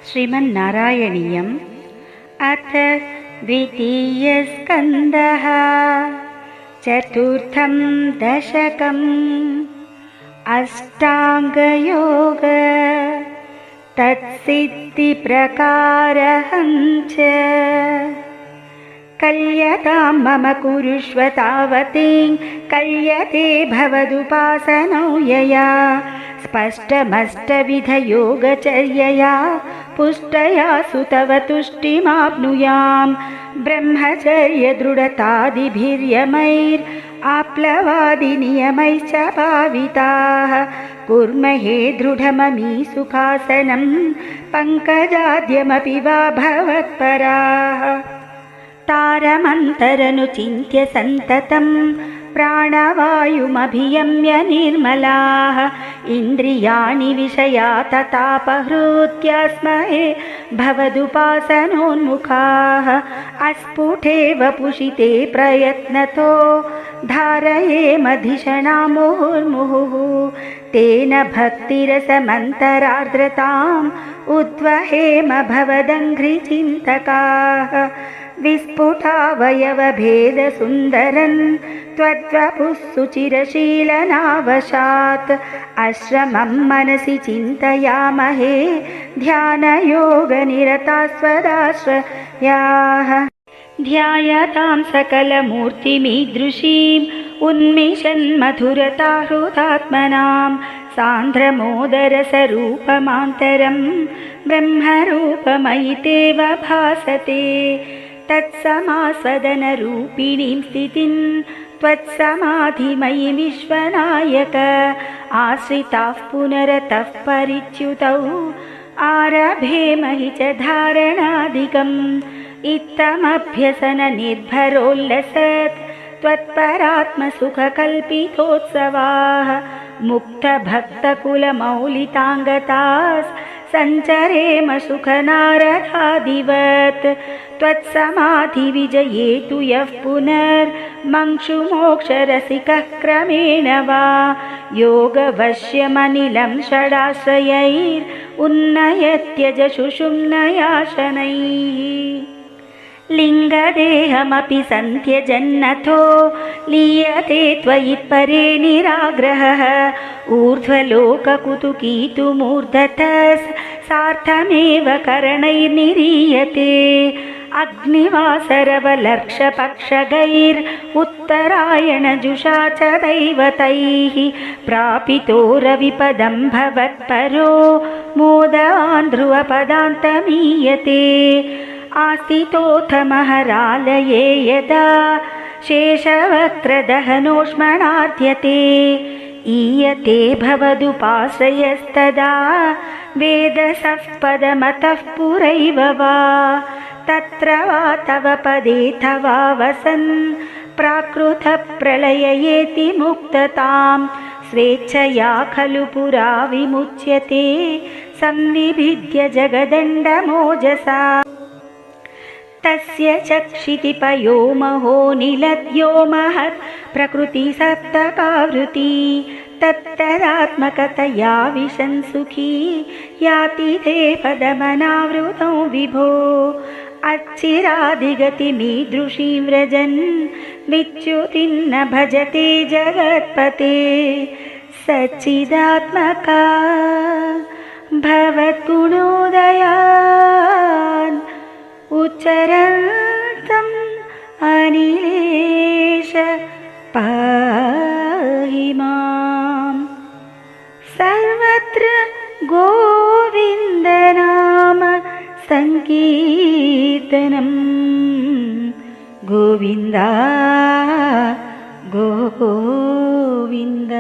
श्रीमन्नारायणीयम् अथ द्वितीयस्कन्धः चतुर्थं दशकम् अष्टाङ्गयोग तत्सिद्धिप्रकारहं च कल्यतां मम कुरुष्व तावतीं कल्यते भवदुपासनौ यया स्पष्टमष्टविधयोगचर्यया पुष्टया सुतव तुष्टिमाप्नुयां ब्रह्मचर्यदृढतादिभिर्यमैराप्लवादिनियमैश्च पाविताः कुर्महे दृढममी सुखासनं पङ्कजाद्यमपि वा भवत्पराः तारमन्तरनुचिन्त्य सन्ततं प्राणवायुमभियम्य निर्मलाः इन्द्रियाणि विषया ततापहृत्य स्महे भवदुपासनोन्मुखाः अस्फुटे वपुषिते प्रयत्नतो धारयेमधिषणां मुहुर्मुहुः तेन भक्तिरसमन्तरार्द्रताम् उद्वहेम भवदङ्घ्रिचिन्तकाः विस्फुटावयवभेदसुन्दरन् त्वद्वपुः सुचिरशीलनावशात् आश्रमं मनसि चिन्तयामहे ध्यानयोगनिरतास्वदाश्रयाः ध्यायतां सकलमूर्तिमीदृशीम् उन्मिषन् मधुरताहृदात्मनां सान्द्रमोदरसरूपमान्तरं ब्रह्मरूपमयि तेव भासते तत्समास्वदनरूपिणीं स्थितिं त्वत्समाधिमयि विश्वनायक आश्रिताः पुनरतः परिच्युतौ आरभेमहि च धारणादिकम् इत्थमभ्यसननिर्भरोल्लसत् त्वत्परात्मसुखकल्पितोत्सवाः मुक्तभक्तकुलमौलिताङ्गतास् सञ्चरेम सुखनारदादिवत् त्वत्समाधिविजयेतु यः पुनर्मङ्क्षुमोक्षरसिकः क्रमेण वा योगवश्यमनिलं षडाश्रयैरुन्नयत्यजशुषुम्नयाशनैः लिङ्गदेहमपि सन्त्यजन्नथो लीयते त्वयि परे निराग्रहः ऊर्ध्वलोककुतुकीतुमूर्धतः सार्थमेव करणैर्निरीयते अग्निवासरवलक्षपक्षगैरुत्तरायणजुषा च दैवतैः प्रापितो रविपदं भवत्परो मोदान् ध्रुवपदान्तमीयते आस्थितोऽथ महरालये यदा शेषवक्त्रदहनोष्मणार्ध्यते ईयते भवदुपाश्रयस्तदा वेदसः पदमतः पुरैव वा तत्र वा तव पदे तवा वसन् प्राकृतप्रलययेति मुक्ततां स्वेच्छया खलु पुरा विमुच्यते संनिभिद्य जगदण्डमोजसा तस्य चक्षितिपयो महो निलद्यो महत् प्रकृतिसप्तकावृती तत्तदात्मकतया विशन् सुखी याति ते पदमनावृतौ विभो अच्छिरादिगतिमीदृशीं व्रजन् विच्युतिन्न भजते जगत्पते सच्चिदात्मका भवद्गुणोदयान् उच्चरन्तम् अनिलेश पाहि मां सर्वत्र गोविन्दनाम संकीर्तनम् गोविन्दा गोविन्द।